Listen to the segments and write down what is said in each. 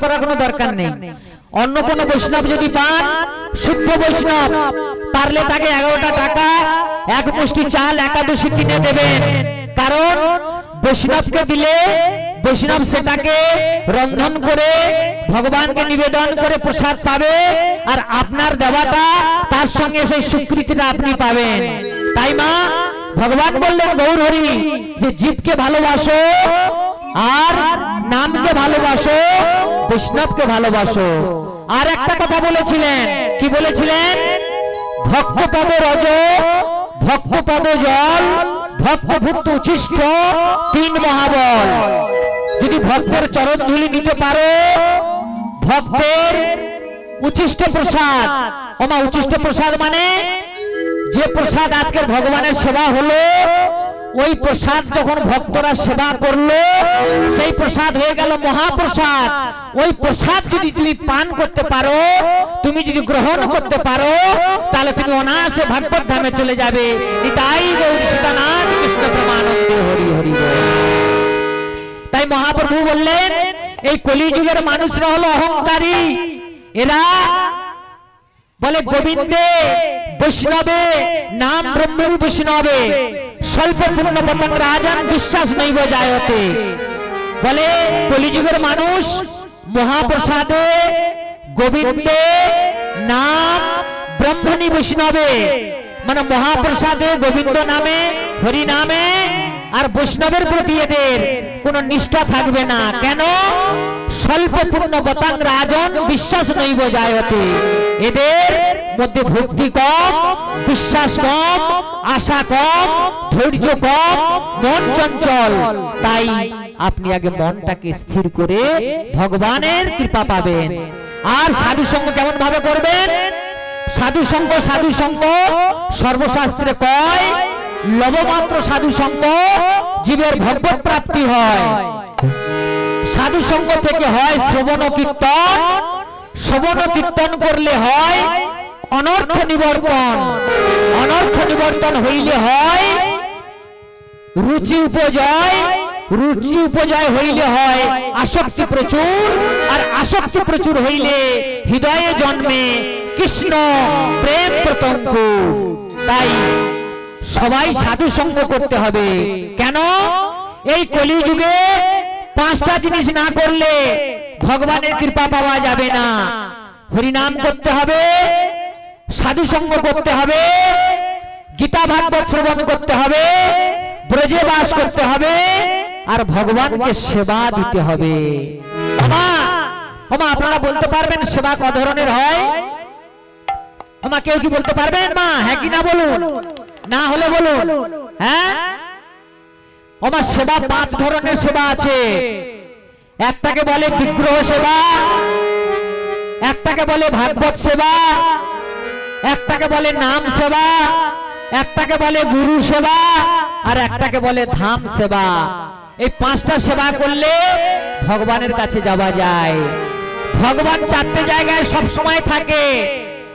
করার কোনো দরকার নেই। অন্য কোনো বৈষ্ণব যদি পান, শুদ্ধ বৈষ্ণব, পারলে তাকে 11টা টাকা এক মুষ্টি চাল একাদশী কিনে দেবেন। কারণ বৈষ্ণবকে দিলে বৈষ্ণব সেটাকে রন্ধন করে ভগবানকে নিবেদন করে প্রসাদ পাবে, আর আপনার দেওয়াটা তার সঙ্গে সেই স্বীকৃতিটা আপনি পাবেন। তাই মা ভগবান বললেন গৌর হরি যে জীবকে ভালোবাসো আর নামকে ভালোবাসো, বৈষ্ণবকে ভালোবাসো। আর একটা কথা বলেছিলেন, কি বলেছিলেন? ভক্তপদ রজ, ভক্তপদ জল, ভক্তভুক্ত উচ্ছিষ্ট 3 মহাবল। যদি ভক্তের চরণ ধুলি নিতে পারো, ভক্তের উচ্ছিষ্ট প্রসাদ, ওমা উচ্ছিষ্ট প্রসাদ মানে যে প্রসাদ আজকের ভগবানের সেবা হলো, ওই প্রসাদ যখন ভক্তরা সেবা করলো সেই প্রসাদ হয়ে গেল মহাপ্রসাদ। ওই প্রসাদ যদি তুমি পান করতে পারো, তুমি যদি গ্রহণ করতে পারো, তাহলে তুমি অনায়াসে ভাগবত ধামে চলে যাবে। তাই গৌর সীতানাথ কৃষ্ণ প্রেমানন্দে হরি হরি বল। তাই মহাপ্রভু বললেন এই কলিযুগের মানুষরা হলো অহংকারী। এরা বলে গোবিন্দে বৈষ্ণবে নাম ব্রহ্ম বৈষ্ণবে স্বল্প পূর্ণ পতন রাজন বিশ্বাস নৈব জায়তে। বলে কলিযুগের মানুষ মহাপ্রসাদে গোবিন্দে নাম ব্রহ্মণী বৈষ্ণবে, মানে মহাপ্রসাদে গোবিন্দ নামে হরি নামে আর বৈষ্ণবের প্রতি এদের কোন নিষ্ঠা থাকবে না। কেন? স্বল্প পূর্ণ বতাং রাজন বিশ্বাস নৈব জায়তে। এদের মধ্যে ভক্তি কম, বিশ্বাস কম, আশা কম, ধৈর্য কম, মন চঞ্চল। তাই আপনি আগে মনটাকে স্থির করে ভগবানের কৃপা পাবেন। আর সাধু সঙ্গ কেমন ভাবে করবেন? সাধু সঙ্গ সর্বশাস্ত্রে কয় লবমাত্র সাধু সঙ্গ জীবের ভগবত প্রাপ্তি হয়। সাধু সঙ্গ থেকে হয় শ্রবণ কীর্তন, শ্রবণ কীর্তন করলে হয় অনর্থ নিবর্তন, অনর্থ নিবর্তন হইলে হয় রুচি উপজয়, রুচি উপজয় হইলে হয় আসক্তি প্রচুর, আর আসক্তি প্রচুর হইলে হৃদয়ে জন্মে কৃষ্ণ প্রেম প্রতঙ্গ। তাই সবাই সাধু সঙ্গ করতে হবে। কেন? এই কলিযুগে 5টা জিনিস না করলে ভগবানের কৃপা পাওয়া যাবে না। হরিনাম করতে হবে, সাধু সঙ্গ করতে হবে, গীতা ভাগবত শ্রবণ করতে হবে, ব্রজে বাস করতে হবে, আর ভগবানকে সেবা দিতে হবে। ওমা আপনারা বলতে পারবেন সেবা ক ধরনের হয়? ওমা কেউ কি বলতে পারবেন মা? হ্যাঁ কি না বলুন, না হলে বলুন। হ্যাঁ ওমা সেবা 5 ধরনের সেবা আছে। একটাকে বলে বিগ্রহ সেবা, একটাকে বলে ভাগবত সেবা, একটাকে বলে নাম সেবা, একটাকে বলে গুরু সেবা, আর একটাকে বলে ধাম সেবা। এই 5টা সেবা করলে ভগবানের কাছে যাওয়া যায়। ভগবান 4টে জায়গায় সব সময় থাকে।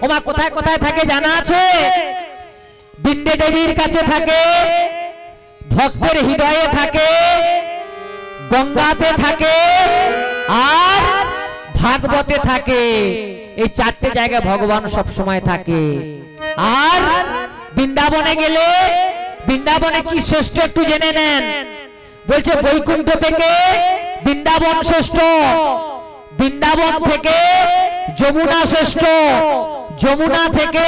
ওমা কোথায় কোথায় থাকে জানা আছে? বিন্দে দেবীর কাছে থাকে, ভক্তের হৃদয়ে থাকে, গঙ্গাতে থাকে, আর ভাগবতে থাকে। এই 4টে জায়গায় ভগবান সব সময় থাকে। আর বৃন্দাবনে গেলে, বৃন্দাবনে কি শ্রেষ্ঠ একটু জেনে নেন। বলছে বৈকুণ্ঠ থেকে বৃন্দাবন শ্রেষ্ঠ, বৃন্দাবন থেকে যমুনা শ্রেষ্ঠ, যমুনা থেকে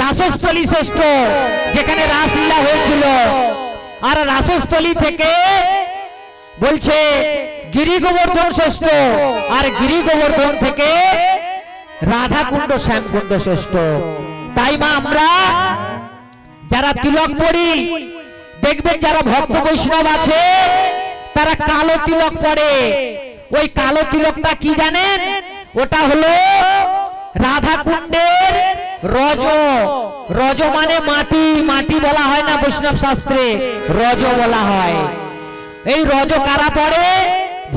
রাসস্থলী শ্রেষ্ঠ, যেখানে রাসলীলা হয়েছিল, আর রাসস্থলী থেকে বলছে গিরি গোবর্ধন শ্রেষ্ঠ, আর গিরি গোবর্ধন থেকে রাধাকুণ্ড শ্যামকুণ্ড শ্রেষ্ঠ। তাই মা আমরা যারা তিলক পড়ি, দেখবেন যারা ভক্ত বৈষ্ণব আছে তারা কালো তিলক পড়ে। ওই কালো তিলকটা কি জানেন? ওটা হলো রাধাকুণ্ডের রজ। রজ মানে মাটি, মাটি বলা হয় না বৈষ্ণব শাস্ত্রে, রজ বলা হয়। এই রজ কারা পড়ে?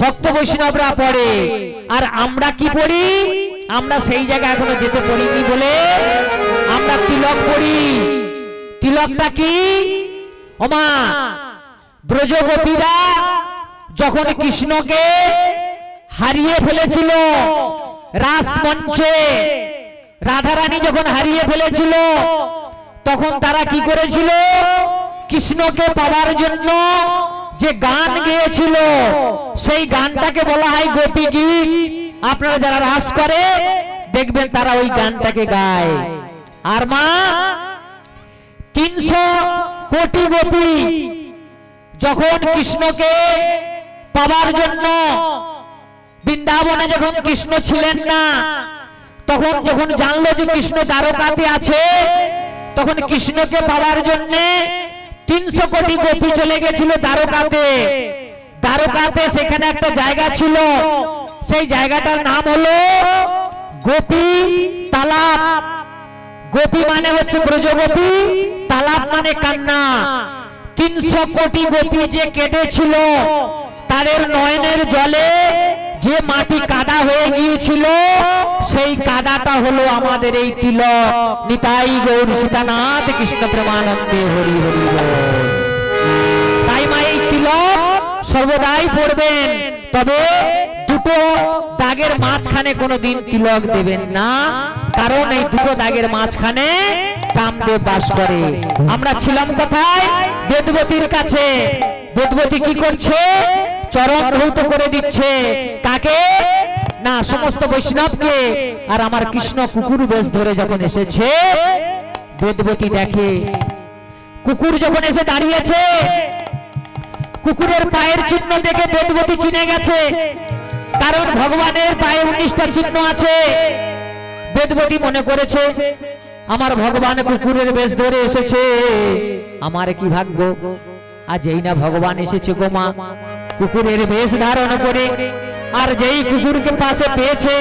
ভক্ত বৈষ্ণবরা পড়ে। আর আমরা কি পড়ি? আমরা সেই জায়গায় এখনো যেতে পারিনি বলে আমরা তিলক পড়ি। তিলকটা কি? ওমা ব্রজগোপীরা যখন কৃষ্ণকে হারিয়ে ফেলেছিল রাসমঞ্চে। রাধারানী যখন হারিয়ে ফেলেছিল তখন তারা কি করেছিল? কৃষ্ণকে পাওয়ার জন্য যে গান গেয়েছিল সেই গানটাকে বলা হয় গোপী গীত। আপনারা যারা রাস করে দেখবেন তারা ওই গানটাকে গায়। আর মা 300 কোটি গোপী যখন কৃষ্ণকে পাওয়ার জন্য বৃন্দাবনে যখন কৃষ্ণ ছিলেন না, তখন যখন জানলো যে কৃষ্ণ দ্বারকাতে আছে, তখন কৃষ্ণকে পাওয়ার জন্য 300 কোটি গোপী চলে গেছিল দ্বারকাতে। দ্বারকাতে সেখানে একটা জায়গা ছিল, সেই জায়গাটার নাম হলো গোপী তালাব। গোপী মানে হচ্ছে ব্রজগোপী, তালাব মানে কান্না। 300 কোটি গোপী যে কেটেছিল তাদের নয়নের জলে যে মাটি কাদা হয়ে গিয়েছিল, সেই কাদাটা হলো আমাদের এই তিলক। নিতাই গৌর সীতানাথ কৃষ্ণ প্রেমানন্দে হরি হরি বল। তাই মা এই তিলক সর্বদাই পড়বেন, তবে দুটো দাগের মাঝখানে কোনোদিন তিলক দেবেন না, কারণ এই দুটো দাগের মাঝখানে কামদেব বাস করে। আমরা ছিলাম কোথায়? বেদবতীর কাছে। বেদবতী কি করছে? চরণ ধৌত করে দিচ্ছে। কাকে? না, সমস্ত বৈষ্ণবকে। আর আমার কৃষ্ণ কুকুর বেশ ধরে যখন এসেছে, বেদবতী দেখে কুকুর যখন এসে দাঁড়িয়েছে, কুকুরের পায়ের চিহ্ন দেখে বেদবতী চিনে গেছে, কারণ ভগবানের পায়ে 19টা চিহ্ন আছে। বেদবতী মনে করেছে আমার ভগবান কুকুরের বেশ ধরে এসেছে, আমার কি ভাগ্য, আজ এই না ভগবান এসেছে গো মা কুকুরের বেশ ধারণ করে। আর যেই কুকুরকে পাশে পেয়েছে,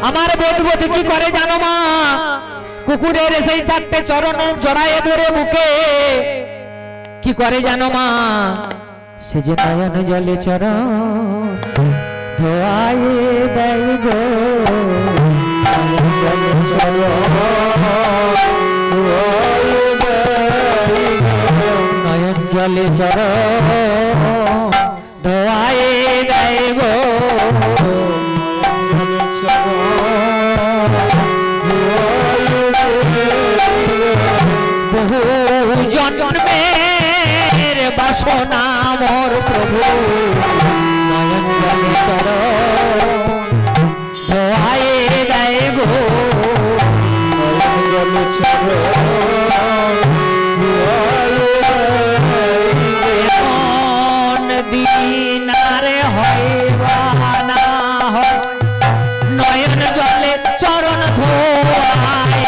আমার বেদবতী কি করে জানো মা? কুকুরের সেই 4টে চরণ জড়ায়ে ধরে মুখে কি করে জানো মা? সে যে নয়ন জলে চরণ ধোয়ায়ে দেয় গো, নয়ন জলে চরণ ধোয়ায়ে দেয় গো। বহু জন্মের বাসনা মোর প্রভু, নয়ন জলে চরণ ধোয়ায়ে দেয় গো, নয়ন জলে চরণ দিনারে হয় বানা হয়, নয়ন জলে চরণ ধোয়ায়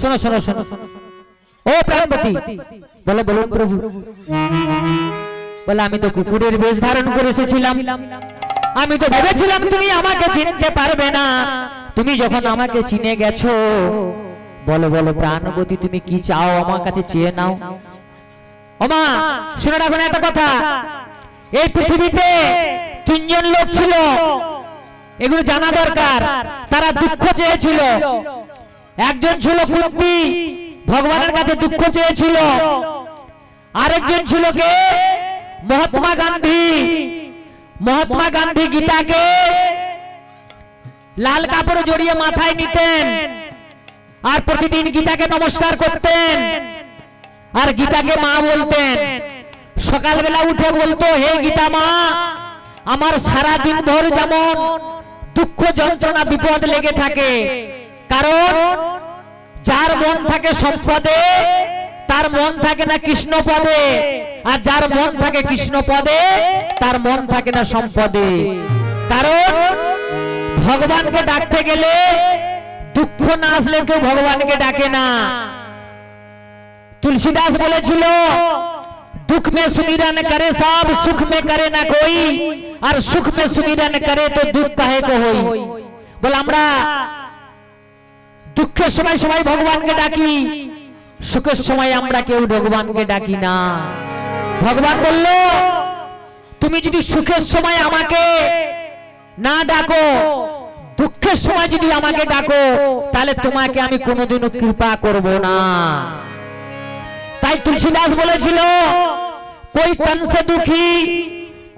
শোনো শোনো শোনো ও প্রাণপতি, বলে বলুন প্রভু। বলে আমি তো কুকুরের বেশ ধারণ করে এসেছিলাম, আমি তো ভেবেছিলাম তুমি আমাকে চিনতে পারবে না, তুমি যখন আমাকে চিনে গেছো, বলো বলো প্রাণপতি তুমি কি চাও আমার কাছে চেয়ে নাও। ওমা শুনে রাখুন একটা কথা, এই পৃথিবীতে 3জন লোক ছিল, এগুলো জানা দরকার। তারা দুঃখ চেয়েছিল। একজন ছিল কুন্তি, ভগবানের কাছে দুঃখ চেয়েছিল। আরেকজন ছিল কে? মহাত্মা গান্ধী। মহাত্মা গান্ধী গীতাকে লাল কাপড়ে জড়িয়ে মাথায় নিতেন আর প্রতিদিন গীতাকে নমস্কার করতেন আর গীতাকে মা বলতেন। সকালবেলা উঠে বলতো, হে গীতা মা, আমার সারা দিন ভর যেমন দুঃখ যন্ত্রণা বিপদ লেগে থাকে, কারণ যার মন থাকে সম্পদে তার মন থাকে না কৃষ্ণ পদে, আর যার মন থাকে কৃষ্ণ পদে তার মন থাকে না সম্পদে। কারণ ভগবানকে ডাকতে গেলে দুঃখ না আসলে কেউ ভগবানকে ডাকে না। तुलसीदास বলেছিল दुख में सुमिरन करे सब सुख में करे ना कोई और सुख में सुमिरन करे तो दुख काहे को होई। বলে আমরা দুঃখের সময় সবাই ভগবানকে ডাকি, সুখের সময় আমরা কেউ ভগবানকে ডাকি না। ভগবান বলল তুমি যদি সুখের সময় আমাকে না ডাকো, দুঃখের সময় যদি আমাকে ডাকো, তাহলে তোমাকে আমি কোনোদিনও কৃপা করব না। তাই तुलसीदास বলেছিল कोई तन से दुखी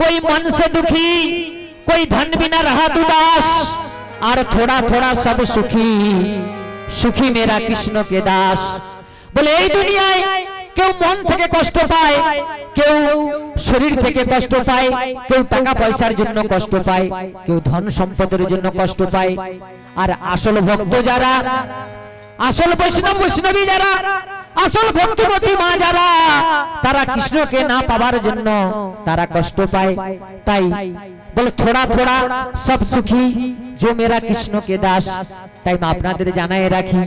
कोई मन से दुखी कोई धन बिना रहा उदास और थोड़ा थोड़ा सब सुखी सुखी मेरा कृष्ण के दास। বলে এই দুনিয়ায় কেউ মন থেকে কষ্ট পায়, কেউ শরীর থেকে কষ্ট পায়, কেউ টাকা পয়সার জন্য কষ্ট পায়, কেউ ধন সম্পদের জন্য কষ্ট পায়। আর আসল ভক্ত যারা, আসল বৈষ্ণব বৈষ্ণবী যারা, আসল ভক্তিমতী মা যারা, তারা কৃষ্ণকে না পাওয়ার জন্য তারা কষ্ট পায়। তাই বলে थोड़ा थोड़ा सब सुखी जो मेरा कृष्ण के दास। তাই মা আপনাদের জানাই রাখি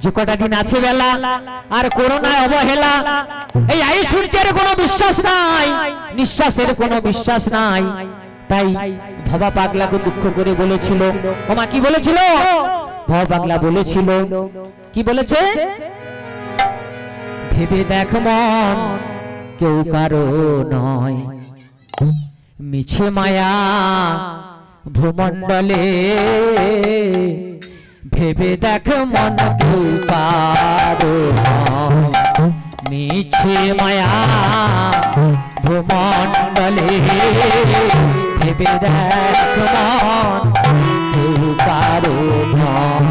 যে কটা দিন আছে বেলা আর করোনায় অবহেলা, এই আয়ু সূর্যের কোনো বিশ্বাস নাই, নিঃশ্বাসের কোনো বিশ্বাস নাই। তাই ভবা পাগলাকে দুঃখ করে বলেছিল, ওমা কি বলেছিল? ভবা পাগলা বলেছিল, কি বলেছে? ভেবে দেখ মন কেউ কারো নয়, মিছে মায়া ভূমণ্ডলে। ভেবে দেখ মন কেউ কারো নয়, মিছে মায়া ভূমণ্ডলে। ভেবে দেখ মন কেউ কারো নয়।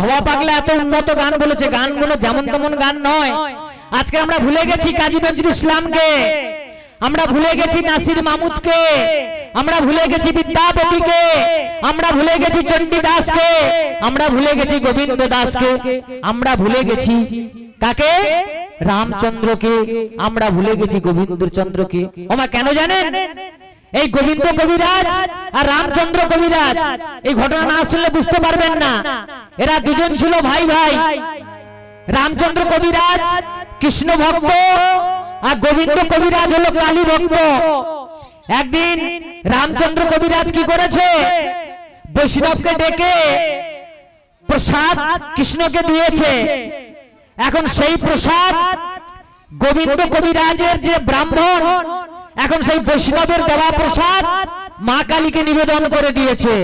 ভবা পাগলা এত উন্নত গান বলেছে, গানগুলো যেমন তেমন গান নয়। আজকে আমরা ভুলে গেছি কাজী নজরুল ইসলামকে, আমরা ভুলে গেছি নাসির মাহমুদকে, আমরা ভুলে গেছি বিদ্যাপতিকে, আমরা ভুলে গেছি চণ্ডীদাসকে, আমরা ভুলে গেছি গোবিন্দ দাসকে, আমরা ভুলে গেছি কাকে? রামচন্দ্রকে, আমরা ভুলে গেছি গোবিন্দচন্দ্রকে। ওমা কেন জানেন? এই গোবিন্দ কবিরাজ আর রামচন্দ্র কবিরাজ, এই ঘটনা না শুনলে বুঝতে পারবেন না। এরা দুজন ছিল ভাই ভাই। রামচন্দ্র কবিরাজ কৃষ্ণ ভক্ত আর গোবিন্দ কবিরাজ হলো কালী ভক্ত। একদিন রামচন্দ্র কবিরাজ কি করেছে? বৈষ্ণবকে ডেকে প্রসাদ কৃষ্ণকে দিয়েছে। এখন সেই প্রসাদ গোবিন্দ কবিরাজের যে ব্রাহ্মণ, এখন সেই বৈষ্ণবের দেওয়া প্রসাদ মা কালীকে নিবেদন করে দিয়েছে।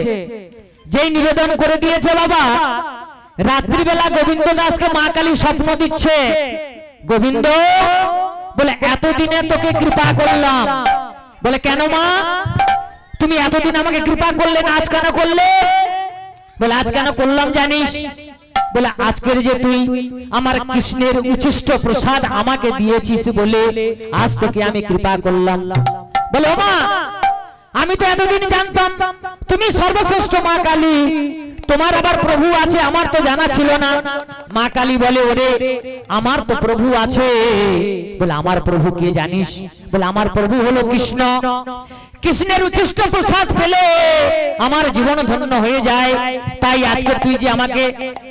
যেই নিবেদন করে দিয়েছে বাবা, রাত্রিবেলা গোবিন্দ দাসকে মা কালী স্বপ্ন দিচ্ছে, গোবিন্দ বলে এতদিনে তোকে কৃপা করলাম। বলে কেন মা, তুমি এতদিন আমাকে কৃপা করলে না, আজ কেন করলে? বলে আজ কেন করলাম জানিস? বলে আজকের যে তুই আমার কৃষ্ণের উচ্ছিষ্ট প্রসাদ আমাকে দিয়েছিস বলে আজ তোকে আমি কৃপা করলাম। বলে ও মা, আমি তো এতদিন জানতাম তুমি সর্বশ্রেষ্ঠ মা কালী, তোমার আবার প্রভু আছে, আমার তো জানা ছিল না। মা কালী বলে ওরে আমার তো প্রভু আছে। বলে আমার প্রভু কে জানিস? বলে আমার প্রভু হলো কৃষ্ণ। কৃষ্ণের উচ্ছিষ্ট প্রসাদ পেলে আমার জীবন ধন্য হয়ে যায়। তাই আজকে তুই যে আমাকে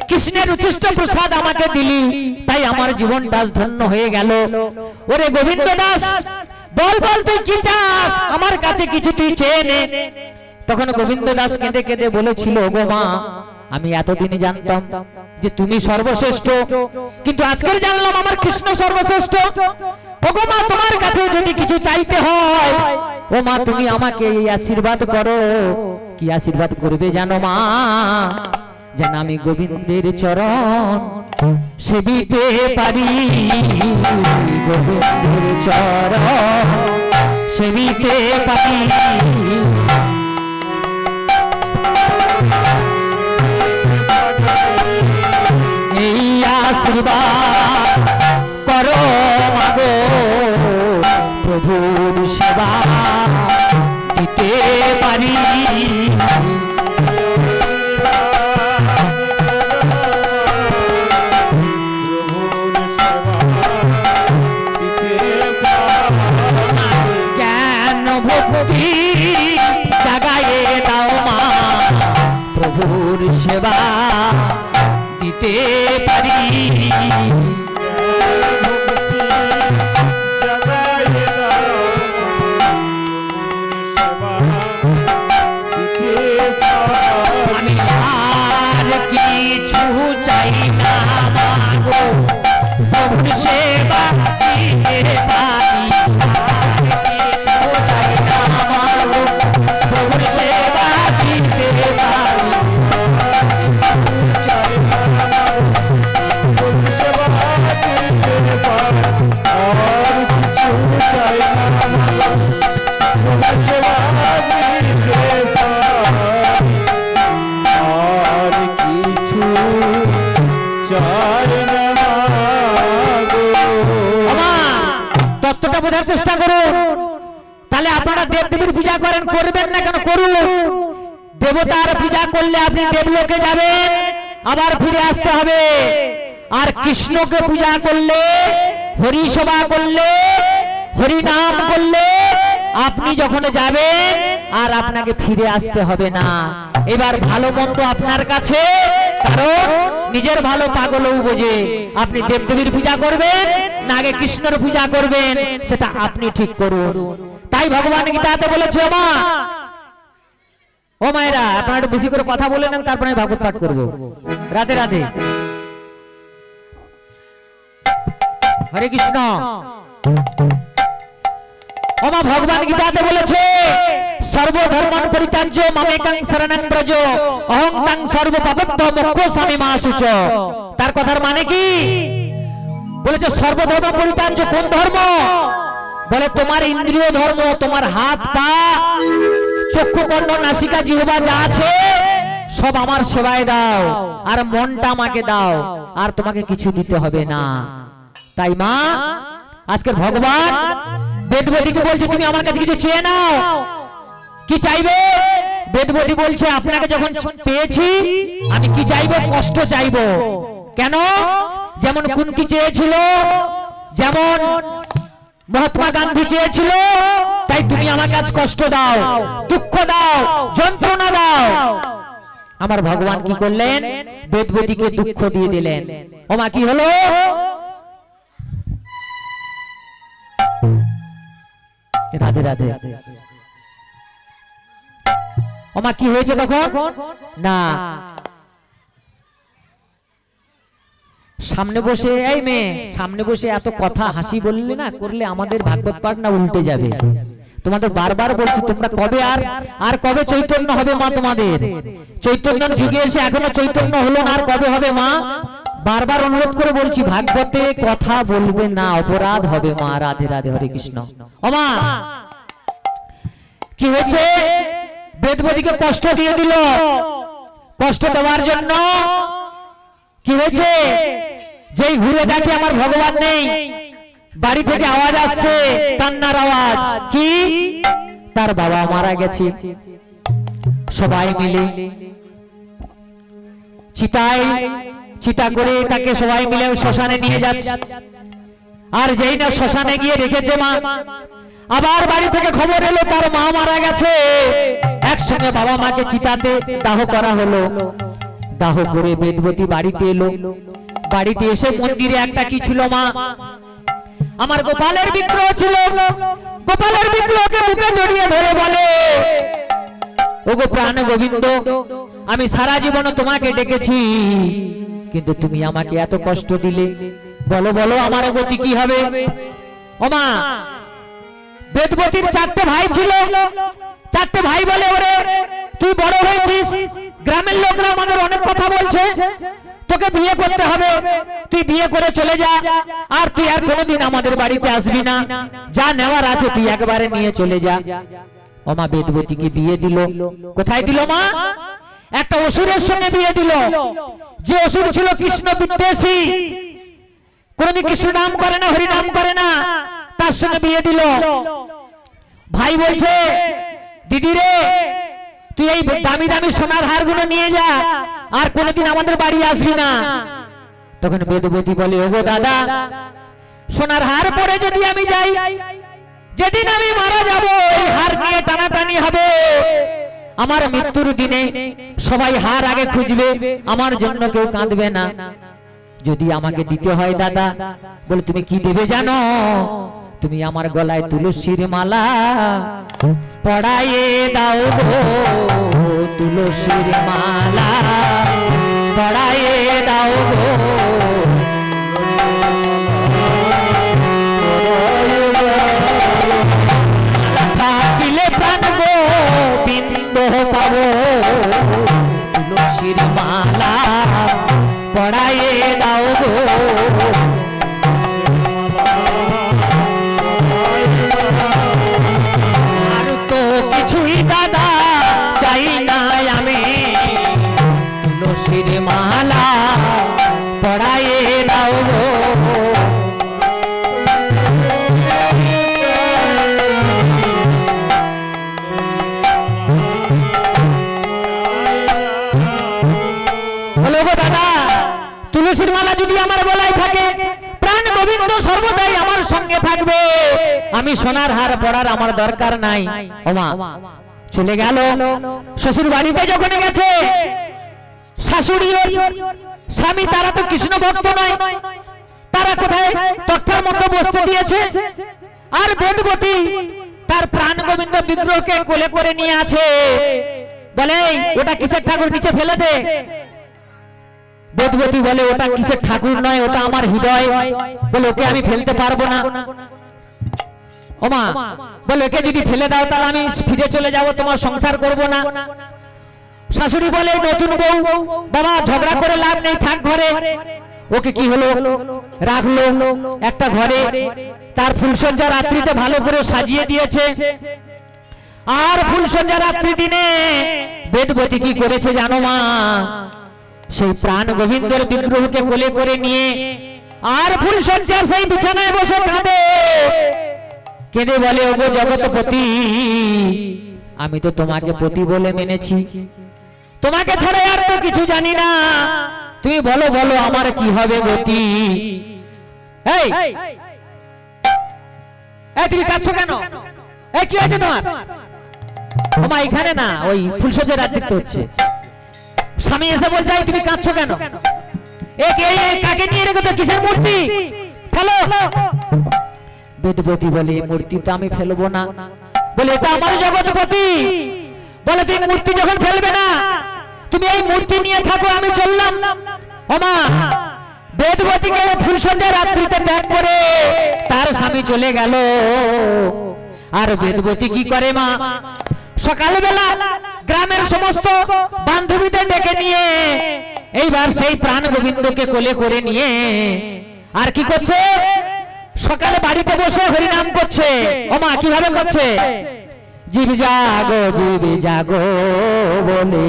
কৃষ্ণের উচ্ছিষ্ট প্রসাদ আমাকে দিলি, তাই আমার জীবনটা ধন্য হয়ে গেল। ওরে গোবিন্দ দাস, বল বল তুই কি চাস, আমার কাছে কিছু তুই চেয়ে নে। তখন গোবিন্দ দাস কেঁদে কেঁদে বলেছিল, গো মা, আমি এতদিন জানতাম যে তুমি সর্বশ্রেষ্ঠ, কিন্তু আজকের জানলাম আমার কৃষ্ণ সর্বশ্রেষ্ঠ। ও গো মা, তোমার কাছে যদি কিছু চাইতে হয়, ও মা তুমি আমাকে এই আশীর্বাদ করো। কি আশীর্বাদ করবে জানো মা? যেন আমি গোবিন্দের চরণ সেবিতে পারি, গোবিন্দের চরণ সেবিতে পারি। এই আশীর্বাদ করো মাগো, প্রভুর সেবা দিতে পারি। জ্ঞান ভক্তি জাগায়ে দাও মা, প্রভুর সেবা দিতে পারি। আমি আর কিছু চাই না মাগো, প্রভুর সেবা দিতে পারি। কিছু চাই না মাগো, প্রভুর সেবা দিতে পারি। তত্ত্বটা বোঝার চেষ্টা করুন। তাহলে আপনারা দেব দেবীর পূজা করেন, করবেন না কেন? করুন। দেবতার পূজা করলে আপনি দেবলোকে যাবেন, আবার ফিরে আসতে হবে। আর কৃষ্ণকে পূজা করলে, হরি সেবা করলে, হরি নাম করলে আপনি যখন যাবেন আর আপনাকে ফিরে আসতে হবে না। এবার ভালো মন্দ আপনার কাছে, কারণ নিজের ভালো পাগলও বোঝে। আপনি দেবদেবীর পূজা করবেন না আগে কৃষ্ণের পূজা করবেন, সেটা আপনি ঠিক করুন। তাই ভগবান গীতাতে বলেছে, মা ও মায়েরা আপনারা একটু বেশি করে কথা বলে নেন, তারপরে আমি ভাগবত পাঠ করবো। রাধে রাধে, হরে কৃষ্ণ। ও মা, ভগবান গীতাতে বলেছে, সর্বধর্মান পরিত্যাজ্য মামেকাং শরণং ব্রজ, অহং তাং সর্বপাপত্য মোক্ষামি মা শুচ। তার কথার মানে কি? বলেছে সর্বধর্ম পরিত্যাজ্য। কোন ধর্ম? বলে তোমার ইন্দ্রিয় ধর্ম, তোমার হাত পা চক্ষু কর্ণ নাসিকা জিহ্বা যা আছে সব আমার সেবায় দাও, আর মনটা আমাকে দাও, আর তোমাকে কিছু দিতে হবে না। তাই মা, আজকে ভগবান বেদবতীকে বলছে তুমি আমার কাছে কিছু চেয়ে নাও। কি চাইবে? বেদবতী বলছে আপনাকে যখন পেয়েছি আমি কি চাইবো? কষ্ট চাইবো। কেন? যেমন কুন্তি চেয়েছিল, যেমন মহাত্মা গান্ধী চেয়েছিল, তাই তুমি আমার কাছে কষ্ট দাও, দুঃখ দাও, যন্ত্রণা দাও। আমার ভগবান কি করলেন? বেদবতীকে দুঃখ দিয়ে দিলেন। ওমা কি হলো? রাধে রাধে। ওমা কি হয়েছে তখন? না, সামনে বসে, এই মেয়ে সামনে বসে এত কথা হাসি বললে না করলে আমাদের ভাগবত পাঠ না উল্টে যাবে। তোমাদের বারবার বলছি তোমরা কবে আর কবে চৈতন্য হবে মা? তোমাদের চৈতন্য যুগে এসে এখনো চৈতন্য হলো না, আর কবে হবে মা? বারবার অনুরোধ করে বলছি, ভাগবতে কথা বলবে না, অপরাধ হবে মা। রাধে রাধে, হরে কৃষ্ণ। ও মা, কি হয়েছে? বেদবতীকে কষ্ট দিয়ে দিল। কষ্ট দেওয়ার জন্য কি হয়েছে, যেই ঘুরে দেখে আমার ভগবান নেই, বাড়ি থেকে আওয়াজ আসছে, কান্নার আওয়াজ, কি তার বাবা মারা গেছে। সবাই মিলে চিতা করে তাকে সবাই মিলে শ্মশানে নিয়ে যাচ্ছে। আর যেই না শ্মশানে গিয়ে রেখেছে মা, আবার বাড়ি থেকে খবর এলো তার মা মারা গেছে। একসঙ্গে বাবা মাকে চিতাতে দাহ করা হলো। দাহ করে বেদবতী বাড়িতে এলো। বাড়িতে এসে মন্দিরে একটা কি ছিল মা, আমার গোপালের বিগ্রহ ছিল। গোপালের বিগ্রহকে বুকে জড়িয়ে ধরে বলে, ওগো প্রাণ গোবিন্দ, আমি সারা জীবন তোমাকে ডেকেছি, কিন্তু তুমি আমাকে এত কষ্ট দিলে, বলো বলো আমার গতি কি হবে। ওমা, বেদবতীর 4টে ভাই ছিল। 4টে ভাই বলে, ওরে তুই বড় হয়েছিস, গ্রামের লোকরা আমাদের অনেক কথা বলছে, তোকে বিয়ে করতে হবে, তুই বিয়ে করে চলে যা, আর তুই আর কোনোদিন আমাদের বাড়িতে আসবি না, যা নেওয়ার আছে তুই একবারে নিয়ে চলে যা। ওমা বেদবতীকে বিয়ে দিল। কোথায় দিল মা? একটা অসুরের সঙ্গে বিয়ে দিল। যে অসুর ছিল কৃষ্ণ বিদ্বেষী, কোনদিন কৃষ্ণ নাম করে না, হরি নাম করে না, তার সঙ্গে বিয়ে দিল। ভাই বলছে, দিদি রে তুই এই দামি দামি সোনার হারগুলো নিয়ে যা, আর কোনোদিন আমাদের বাড়ি আসবি না। তখন বেদবতী বলে, ওগো দাদা, সোনার হার পরে যদি আমি যাই, যেদিন আমি মারা যাব এই হার নিয়ে টানাটানি হবে। আমার মৃত্যুর দিনে সবাই হার আগে খুঁজবে, আমার জন্য কেউ কাঁদবে না। যদি আমাকে দিতে হয় দাদা, বলে তুমি কি দেবে জানো? তুমি আমার গলায় তুলসীর মালা পড়াইয়ে দাও গো, তুলসীর মালা পড়াইয়ে দাও গো। থাকিলে প্রাণ গোবিন্দ পাবো, তুলসীর মালা পড়াইয়ে দাও গো। আর তো কিছুই দাদা চাই না আমি, তুলসীর মালা পড়াইয়ে দাও গো। তুলসীর মালা যদি আমার গলায় থাকে, প্রাণ গোবিন্দ সর্বদাই আমার সঙ্গে থাকবে, আমি সোনার হার পরার আমার দরকার নাই। ওমা চলে গেল। শ্বশুর বাড়িতে যখন গেছে, শাশুড়ি স্বামী তারা তো কৃষ্ণ ভক্ত নয়, তারা কোথায় তক্তার মধ্যে বসতে দিয়েছে। আর বেদবতী তার প্রাণ গোবিন্দ বিগ্রহকে কোলে করে নিয়ে আছে। বলে, ওটা কিসের ঠাকুর, নিচে ফেলে দে। বেদবতী বলে, ওটা কিসের ঠাকুর নয়, ওটা আমার হৃদয়, বলে ওকে আমি ফেলতে পারবো না। ওমা বলে, ওকে যদি ফেলে দাও তাহলে আমি ফিরে চলে যাব, তোমার সংসার করব না। শাশুড়ি বলে, নতুন বউ বাবা, ঝগড়া করে লাভ নেই, থাক ঘরে। ওকে কি হলো, রাখলো একটা ঘরে। তার ফুলসজ্জা রাত্রিতে ভালো করে সাজিয়ে দিয়েছে। আর ফুলসজ্জা রাত্রি দিনে বেদবতী কি করেছে জানো মা? সেই প্রাণ গোবিন্দের বিগ্রহকে কোলে করে নিয়ে আর ফুলসজ্জার সেই বিছানায় বসে কাঁদে। কেঁদে বলে, ওগো জগৎপতি, আমি তো তোমাকে পতি বলে মেনেছি, তোমাকে ছাড়া আর তো কিছু জানি না, তুমি বলো বলো আমার কি হবে গতি। এই তুমি কাঁদছো কেন? এই কি হয়েছে তোমার? তোমার এখানে না, ওই ফুলসজ্জার রাত্রিতে হচ্ছে। স্বামী এসে বলছে, তুমি কাঁদছো কেন? কাকে নিয়ে রেখেছো, কিসের মূর্তি? ফেলো। বেদবতী বলে, মূর্তি তো আমি ফেলবো না। বলে, এটা আমার জগৎপতি। বলে, তুমি মূর্তি যখন ফেলবে না, তুমি এই মূর্তি নিয়ে থাকো, আমি চললাম। ওমা বেদবতীকে ফুলসজ্জা রাত্রিতে ত্যাগ করে তার স্বামী চলে গেল। আর বেদবতী কি করে মা? সকালবেলা গ্রামের সমস্ত বান্ধবীদের ডেকে নিয়ে এইবার সেই প্রাণ গোবিন্দকে কোলে করে নিয়ে আর কি করছে? সকালে বাড়িতে বসে হরিনাম করছে। ওমা কিভাবে করছে? জীব জাগো বলে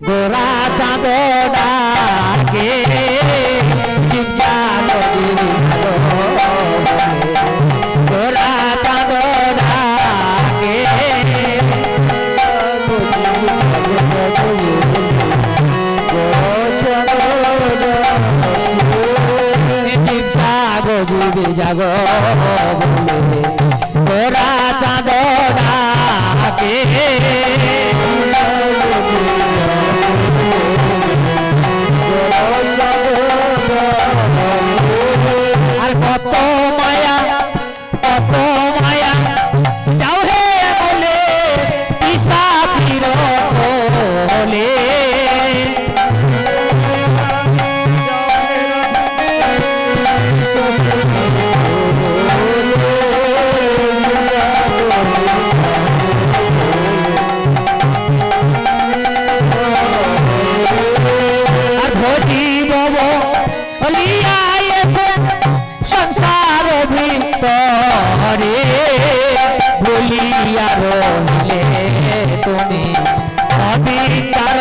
গোরা চাঁদ ডাকে জীব জাগো জীব জাগো গোরা চাঁদ ডাকে জীব জাগো জীব জাগো গোরা চাঁদ ডাকে আর কত মায়া যাও হে বলে পিশাচির কোলে আর ভজিব বলিয়া এসে সংসার ভিতরে ভুলিয়া রহিলে তুমি অবিচার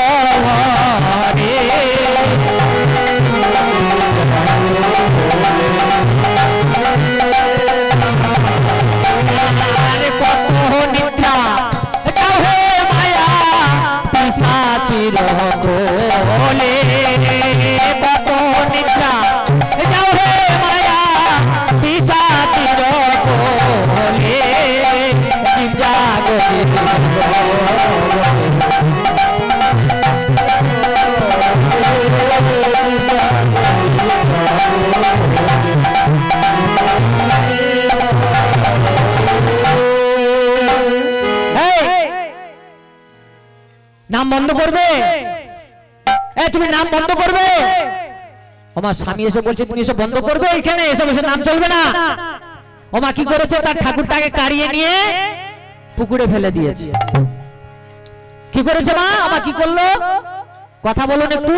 ঘরে কত নিদ্রা যাও হে মায়া পিশাচির কোলে কত নিদ্রা যাও হে মায়া পিশাচির কোলে জীব জাগো জীব নাম বন্ধ করবে তুমি নাম বন্ধ করবে আমার স্বামী এসে বলছে তুমি এসে বন্ধ করবে এখানে এসব এসে নাম চলবে না ওমা কি করেছে তার ঠাকুরটাকে কাড়িয়ে নিয়ে পুকুরে ফেলে দিয়েছে কি করেছে মা আমার কি করলো কথা বলুন একটু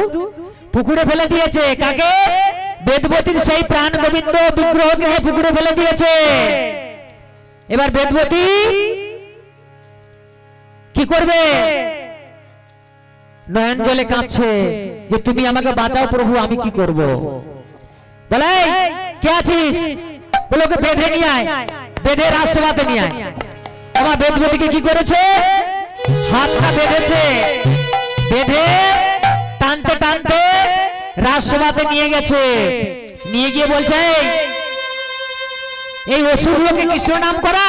পুকুরে ফেলে দিয়েছে কাকে বেদবতীর সেই প্রাণ গোবিন্দ বিগ্রহকে পুকুরে ফেলে দিয়েছে এবার বেদবতী কি করবে নয়ন জলে কাঁদছে যে তুমি আমাকে বাঁচাও প্রভু আমি কি করব বলে কে আছিস বলে ওকে বেঁধে নিয়ে আয় বেঁধে রাজসভাতে নিয়ে আয় আমার বেদবতীকে কি করেছে হাতটা বেঁধেছে বেঁধে টানতে টানতে রাজসভাতে নিয়ে গেছে নিয়ে গিয়ে বলছে এই অসুরগুলোকে কৃষ্ণ নাম করা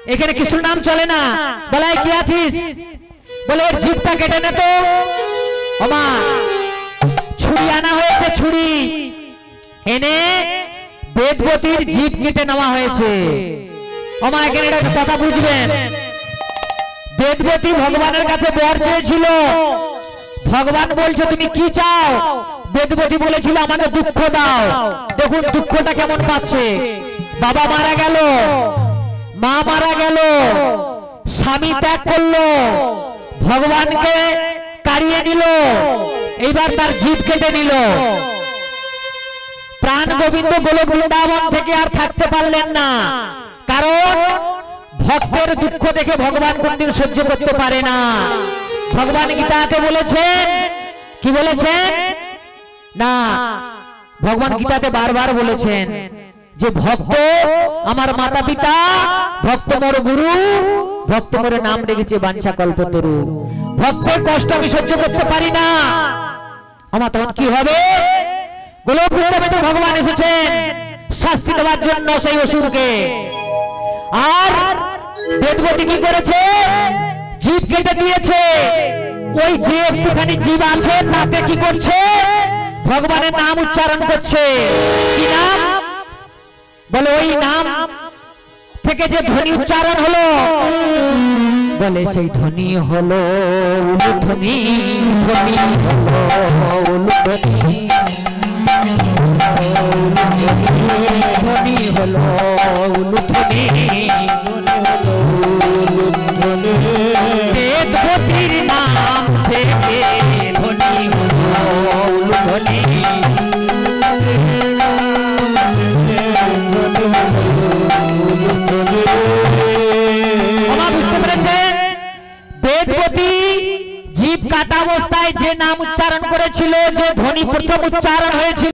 এখানে কৃষ্ণ নাম চলে না বলে কি আছিস বলে এর জিভটা কেটে নে তো ওমা ছুরি আনা হয়েছে ছুরি এনে বেদবতীর জিভ কেটে নেওয়া হয়েছে ওমা এখানে একটা কথা বুঝবেন বেদবতী ভগবানের কাছে বর চেয়েছিল ভগবান বলছে তুমি কি চাও বেদবতী বলেছিল আমাকে দুঃখ দাও দেখুন দুঃখটা কেমন পাচ্ছে বাবা মারা গেল মা মারা গেল স্বামী ত্যাগ করলো ভগবানকে কাড়িয়ে নিল এইবার তার জিভ কেটে নিল প্রাণ গোবিন্দ গোলক বৃন্দাবন থেকে আর থাকতে পারলেন না কারণ ভক্তের দুঃখ দেখে ভগবান কোনদিন সহ্য করতে পারে না ভগবান গীতাতে বলেছেন কি বলেছেন না ভগবান গীতাতে বারবার বলেছেন যে ভক্ত আমার মাতা পিতা ভক্ত মোর গুরু ভক্ত মোর নাম রেখেছে বাঞ্ছা কল্পতরু ভক্তের কষ্ট আমি সহ্য করতে পারি না আমার তখন কি হবে গোলক বৃন্দাবনে ভগবান এসেছেন শাস্তি দেওয়ার জন্য সেই অসুরকে আর বেদবতী কি করেছে জিভ কেটে দিয়েছে ওই যে একটুখানি জিভ আছে তাতে কি করছে ভগবানের নাম উচ্চারণ করছে কি নাম বলে ওই নাম থেকে যে ধ্বনি উচ্চারণ হলো বলে সেই ধ্বনি হলো উলুধ্বনি ধ্বনি হলো উলুধ্বনি ধ্বনি হলো উলুধ্বনি বেদবতীর নাম থেকে ধ্বনি হলো উলুধ্বনি বেদবতী জীব কাটা অবস্থা করেছিল যে ধ্বনি প্রথম উচ্চারণ হয়েছিল